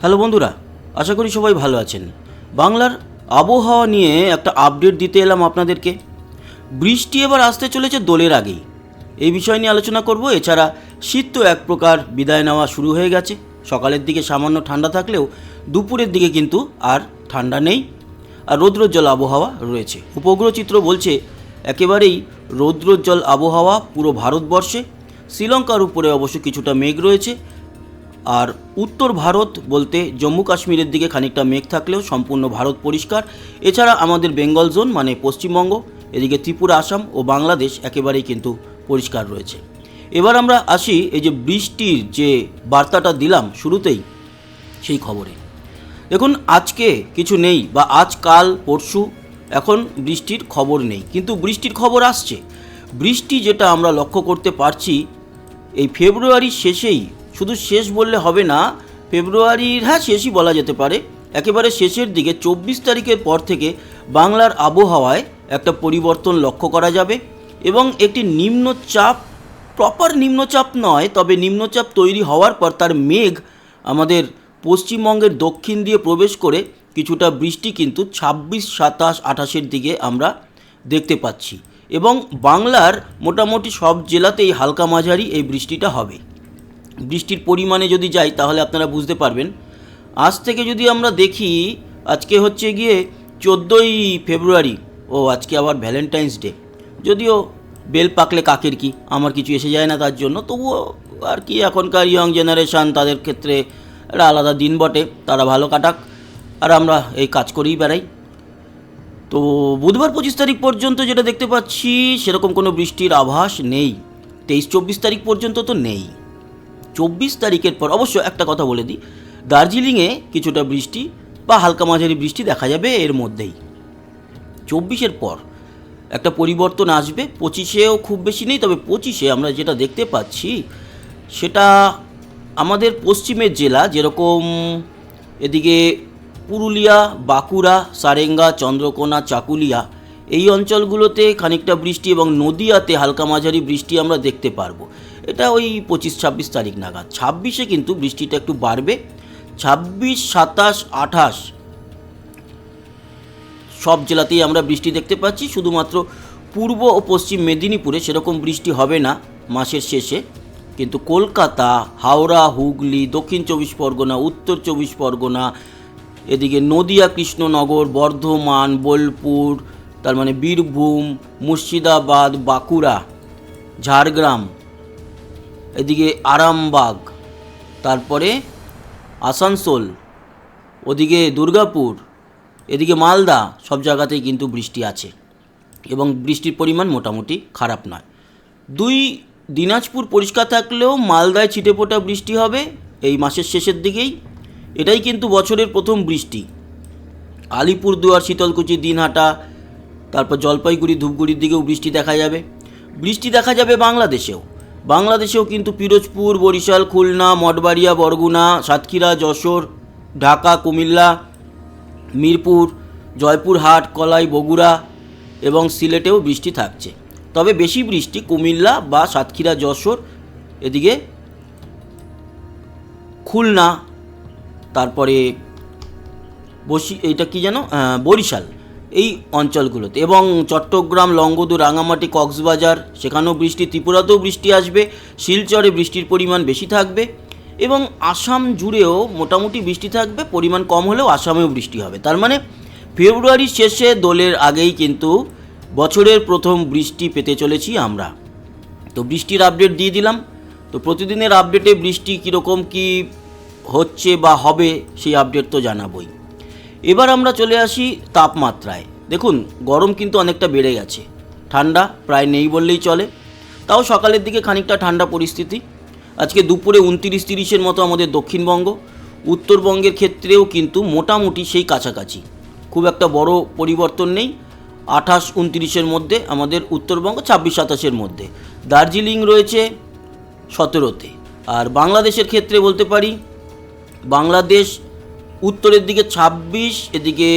Hello বন্ধুরা, আশা করি সবাই ভালো আছেন। বাংলার আবহাওয়া নিয়ে একটা আপডেট দিতে এলাম আপনাদেরকে। বৃষ্টি এবার আসতে চলেছে দোলের আগেই, এই বিষয় নিয়ে আলোচনা করব। এছাড়া শীত তো এক প্রকার বিদায় নেওয়া শুরু হয়ে গেছে। সকালের দিকে সামান্য ঠান্ডা থাকলেও দুপুরের দিকে কিন্তু আর ঠান্ডা নেই, আর রৌদ্রোজ্জ্বল আবহাওয়া রয়েছে। উপগ্রহ চিত্র বলছে একেবারেই রৌদ্রোজ্জ্বল আবহাওয়া পুরো ভারতবর্ষে। শ্রীলঙ্কার উপরে অবশ্য কিছুটা মেঘ রয়েছে, আর উত্তর ভারত বলতে জম্মু কাশ্মীরের দিকে খানিকটা মেঘ থাকলেও সম্পূর্ণ ভারত পরিষ্কার। এছাড়া আমাদের বেঙ্গল জোন মানে পশ্চিমবঙ্গ, এদিকে ত্রিপুরা, আসাম ও বাংলাদেশ একেবারেই কিন্তু পরিষ্কার রয়েছে। এবার আমরা আসি এই যে বৃষ্টির যে বার্তাটা দিলাম শুরুতেই, সেই খবরে। দেখুন, আজকে কিছু নেই বা আজকাল পরশু এখন বৃষ্টির খবর নেই, কিন্তু বৃষ্টির খবর আসছে। বৃষ্টি যেটা আমরা লক্ষ্য করতে পারছি এই ফেব্রুয়ারির শেষেই, শুধু শেষ বললে হবে না, ফেব্রুয়ারির শেষই বলা যেতে পারে, একেবারে শেষের দিকে 24 তারিখের পর থেকে বাংলার আবহাওয়ায় একটা পরিবর্তন লক্ষ্য করা যাবে। এবং একটি নিম্নচাপ, প্রপার নিম্নচাপ নয়, তবে নিম্নচাপ তৈরি হওয়ার পর তার মেঘ আমাদের পশ্চিমবঙ্গের দক্ষিণ দিয়ে প্রবেশ করে কিছুটা বৃষ্টি কিন্তু 26, 27, 28-এর দিকে আমরা দেখতে পাচ্ছি। এবং বাংলার মোটামুটি সব জেলাতেই হালকা মাঝারি এই বৃষ্টিটা হবে। বৃষ্টির পরিমাণে যদি যাই তাহলে আপনারা বুঝতে পারবেন। আজ থেকে যদি আমরা দেখি, আজকে হচ্ছে গিয়ে 14ই ফেব্রুয়ারি, ও আজকে আবার ভ্যালেন্টাইন্স ডে। যদিও বেল পাকলে কাকের কি, আমার কিছু এসে যায় না তার জন্য, তবুও আর কি, এখনকার ইয়ং জেনারেশান, তাদের ক্ষেত্রে একটা আলাদা দিন বটে, তারা ভালো কাটাক, আর আমরা এই কাজ করেই বেড়াই। তো বুধবার 25 তারিখ পর্যন্ত যেটা দেখতে পাচ্ছি সেরকম কোনো বৃষ্টির আভাস নেই। 23-24 তারিখ পর্যন্ত তো নেই। 24 তারিখের পর অবশ্য একটা কথা বলে দিই, দার্জিলিংয়ে কিছুটা বৃষ্টি বা হালকা মাঝারি বৃষ্টি দেখা যাবে এর মধ্যেই। 24-এর পর একটা পরিবর্তন আসবে। 25-এও খুব বেশি নেই, তবে 25-এ আমরা যেটা দেখতে পাচ্ছি সেটা আমাদের পশ্চিমের জেলা, যেরকম এদিকে পুরুলিয়া, বাঁকুড়া, সারেঙ্গা, চন্দ্রকোনা, চাকুলিয়া, এই অঞ্চলগুলোতে খানিকটা বৃষ্টি এবং নদিয়াতে হালকা মাঝারি বৃষ্টি আমরা দেখতে পারবো। এটা ওই 25-26 তারিখ নাগাদ। 26-এ কিন্তু বৃষ্টিটা একটু বাড়বে। 26, 27, 28 সব জেলাতেই আমরা বৃষ্টি দেখতে পাচ্ছি। শুধুমাত্র পূর্ব ও পশ্চিম মেদিনীপুরে সেরকম বৃষ্টি হবে না মাসের শেষে, কিন্তু কলকাতা, হাওড়া, হুগলি, দক্ষিণ 24 পরগনা, উত্তর 24 পরগনা, এদিকে নদিয়া, কৃষ্ণনগর, বর্ধমান, বোলপুর, তার মানে বীরভূম, মুর্শিদাবাদ, বাঁকুড়া, ঝাড়গ্রাম, এদিকে আরামবাগ, তারপরে আসানসোল, ওদিকে দুর্গাপুর, এদিকে মালদা, সব জায়গাতেই কিন্তু বৃষ্টি আছে এবং বৃষ্টির পরিমাণ মোটামুটি খারাপ নয়। দিনাজপুর পরিষ্কার থাকলেও মালদায় ছিটেফোঁটা বৃষ্টি হবে এই মাসের শেষের দিকেই। এটাই কিন্তু বছরের প্রথম বৃষ্টি। আলিপুরদুয়ার, শীতলকুচি, দিনহাটা, তারপর জলপাইগুড়ি, ধূপগুড়ির দিকেও বৃষ্টি দেখা যাবে। বৃষ্টি দেখা যাবে বাংলাদেশেও কিন্তু পিরোজপুর, বরিশাল, খুলনা, মঠবাড়িয়া, বরগুনা, সাতক্ষীরা, যশোর, ঢাকা, কুমিল্লা, মিরপুর, জয়পুরহাট, কলাই, বগুড়া এবং সিলেটেও বৃষ্টি থাকছে। তবে বেশি বৃষ্টি কুমিল্লা বা সাতক্ষীরা, যশোর, এদিকে খুলনা, তারপরে বরিশাল, এই অঞ্চলগুলোতে, এবং চট্টগ্রাম, লংগদু, রাঙামাটি, কক্সবাজার, সেখানেও বৃষ্টি। ত্রিপুরাতেও বৃষ্টি আসবে, শিলচরে বৃষ্টির পরিমাণ বেশি থাকবে এবং আসাম জুড়েও মোটামুটি বৃষ্টি থাকবে। পরিমাণ কম হলেও আসামেও বৃষ্টি হবে। তার মানে ফেব্রুয়ারির শেষে, দোলের আগেই কিন্তু বছরের প্রথম বৃষ্টি পেতে চলেছি আমরা। তো বৃষ্টির আপডেট দিয়ে দিলাম। তো প্রতিদিনের আপডেটে বৃষ্টি কীরকম কী হচ্ছে বা হবে সেই আপডেট তো জানাবই। এবার আমরা চলে আসি তাপমাত্রায়। দেখুন, গরম কিন্তু অনেকটা বেড়ে গেছে, ঠান্ডা প্রায় নেই বললেই চলে। তাও সকালের দিকে খানিকটা ঠান্ডা পরিস্থিতি। আজকে দুপুরে 29-30-এর মতো আমাদের দক্ষিণবঙ্গ, উত্তরবঙ্গের ক্ষেত্রেও কিন্তু মোটামুটি সেই কাছাকাছি, খুব একটা বড় পরিবর্তন নেই। 28-29-এর মধ্যে আমাদের উত্তরবঙ্গ, 26-27-এর মধ্যে। দার্জিলিং রয়েছে 17-তে। আর বাংলাদেশের ক্ষেত্রে বলতে পারি, বাংলাদেশ উত্তরের দিকে 26, এদিকে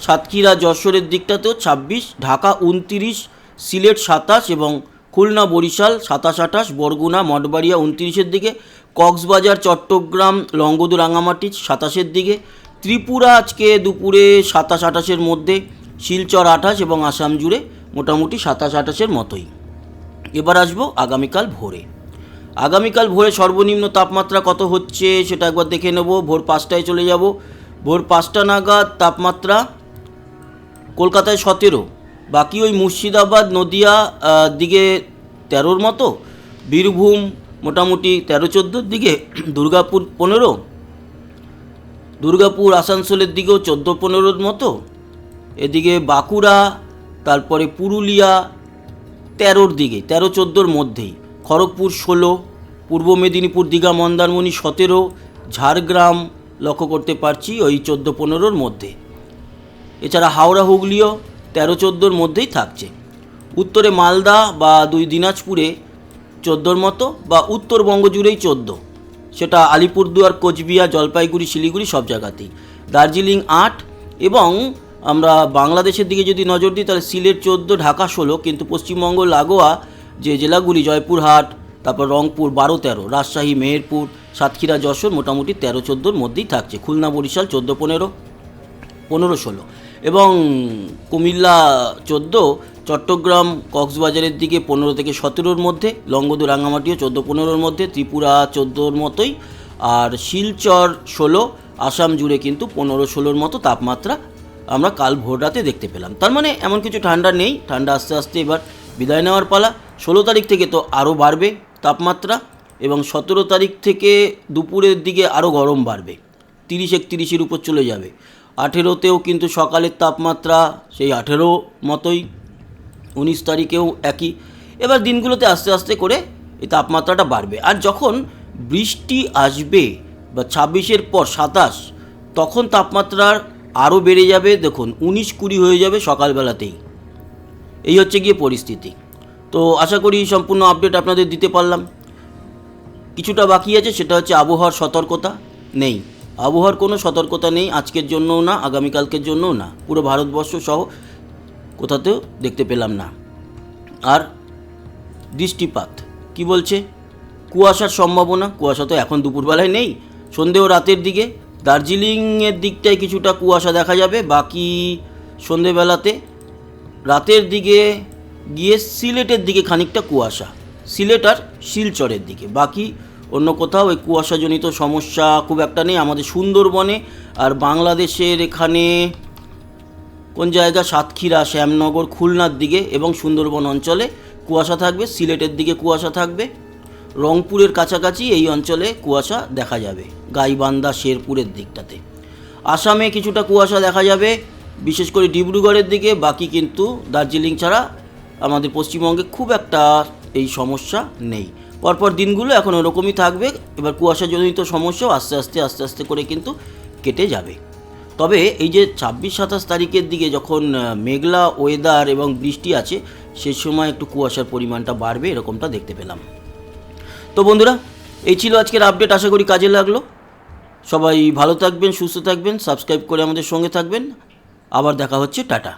সাতক্ষীরা, যশোরের দিকটাতেও 26, ঢাকা 29, সিলেট 27 এবং খুলনা বরিশাল 27-28, বরগুনা মঠবাড়িয়া 29-এর দিকে, কক্সবাজার চট্টগ্রাম লংগদু রাঙামাটি 27-এর দিকে, ত্রিপুরা আজকে দুপুরে 27-28-এর মধ্যে, শিলচর 28 এবং আসাম জুড়ে মোটামুটি 27-28-এর মতোই। এবার আসবো আগামীকাল ভোরে। আগামীকাল ভোরে সর্বনিম্ন তাপমাত্রা কত হচ্ছে সেটা একবার দেখে নেব। ভোর 5টায় চলে যাব। ভোর 5টা নাগাদ তাপমাত্রা কলকাতায় 17, বাকি ওই মুর্শিদাবাদ নদিয়া দিকে 13-র মতো, বীরভূম মোটামুটি 13-14-র দিকে, দুর্গাপুর 15, দুর্গাপুর আসানসোলের দিকেও 14-15-র মতো, এদিকে বাঁকুড়া, তারপরে পুরুলিয়া 13-র দিকে, 13-14-র মধ্যেই, খড়গপুর 16, পূর্ব মেদিনীপুর দীঘা মন্দারমণি 17, ঝাড়গ্রাম লক্ষ্য করতে পারছি ওই 14-15-র মধ্যে। এছাড়া হাওড়া হুগলিও 13-14-র মধ্যেই থাকছে। উত্তরে মালদা বা 2 দিনাজপুরে 14-র মতো, বা উত্তরবঙ্গ জুড়েই 14, সেটা আলিপুরদুয়ার, কোচবিহার, জলপাইগুড়ি, শিলিগুড়ি সব জায়গাতেই। দার্জিলিং 8, এবং আমরা বাংলাদেশের দিকে যদি নজর দিই তাহলে সিলেট 14, ঢাকা 16, কিন্তু পশ্চিমবঙ্গ লাগোয়া যে জেলাগুলি জয়পুরহাট, তারপর রংপুর 12-13, রাজশাহী, মেহেরপুর, সাতক্ষীরা, যশোর মোটামুটি 13-14-র মধ্যেই থাকছে। খুলনা বরিশাল 14-15, 15-16, এবং কুমিল্লা 14, চট্টগ্রাম কক্সবাজারের দিকে 15 থেকে 17-র মধ্যে, লংগদু রাঙামাটিও 14-15-র মধ্যে, ত্রিপুরা 14-র মতোই, আর শিলচর 16, আসাম জুড়ে কিন্তু 15-16-র মতো তাপমাত্রা আমরা কাল ভোর রাতে দেখতে পেলাম। তার মানে এমন কিছু ঠান্ডা নেই, ঠান্ডা আস্তে আস্তে এবার বিদায় নেওয়ার পালা। 16 তারিখ থেকে তো আরও বাড়বে তাপমাত্রা, এবং 17 তারিখ থেকে দুপুরের দিকে আরও গরম বাড়বে, 30-31-এর উপর চলে যাবে। 18তেও কিন্তু সকালের তাপমাত্রা সেই 18 মতোই, 19 তারিখেও একই। এবার দিনগুলোতে আস্তে আস্তে করে এই তাপমাত্রাটা বাড়বে। আর যখন বৃষ্টি আসবে বা 26-এর পর 27, তখন তাপমাত্রার আরও বেড়ে যাবে। দেখুন 19-20 হয়ে যাবে সকালবেলাতেই। এই হচ্ছে গিয়ে পরিস্থিতি। তো আশা করি সম্পূর্ণ আপডেট আপনাদের দিতে পারলাম। কিছুটা বাকি আছে, সেটা হচ্ছে আবহাওয়ার সতর্কতা নেই। আবহাওয়ার কোনো সতর্কতা নেই আজকের জন্যও না, আগামীকালকের জন্যও না, পুরো ভারতবর্ষ সহ কোথাতেও দেখতে পেলাম না। আর বৃষ্টিপাত কি বলছে, কুয়াশার সম্ভাবনা, কুয়াশা তো এখন দুপুরবেলায় নেই, সন্ধে ও রাতের দিকে দার্জিলিংয়ের দিকটায় কিছুটা কুয়াশা দেখা যাবে, বাকি সন্ধেবেলাতে, রাতের দিকে গিয়ে সিলেটের দিকে খানিকটা কুয়াশা, সিলেট আর শিলচরের দিকে, বাকি অন্য কোথাও এই কুয়াশাজনিত সমস্যা খুব একটা নেই। আমাদের সুন্দরবনে আর বাংলাদেশের এখানে কোন জায়গা, সাতক্ষীরা, শ্যামনগর, খুলনার দিকে এবং সুন্দরবন অঞ্চলে কুয়াশা থাকবে, সিলেটের দিকে কুয়াশা থাকবে, রংপুরের কাছাকাছি এই অঞ্চলে কুয়াশা দেখা যাবে, গাইবান্ধা, শেরপুরের দিকটাতে। আসামে কিছুটা কুয়াশা দেখা যাবে, বিশেষ করে ডিব্রুগড়ের দিকে, বাকি কিন্তু দার্জিলিং ছাড়া আমাদের পশ্চিমবঙ্গে খুব একটা এই সমস্যা নেই। পরপর দিনগুলো এখন ওরকমই থাকবে। এবার কুয়াশাজনিত সমস্যাও আস্তে আস্তে করে কিন্তু কেটে যাবে। তবে এই যে 26-27 তারিখের দিকে যখন মেঘলা ওয়েদার এবং বৃষ্টি আছে, সে সময় একটু কুয়াশার পরিমাণটা বাড়বে, এরকমটা দেখতে পেলাম। তো বন্ধুরা, এই ছিল আজকের আপডেট, আশা করি কাজে লাগলো। সবাই ভালো থাকবেন, সুস্থ থাকবেন, সাবস্ক্রাইব করে আমাদের সঙ্গে থাকবেন। আবার দেখা হচ্ছে, টাটা।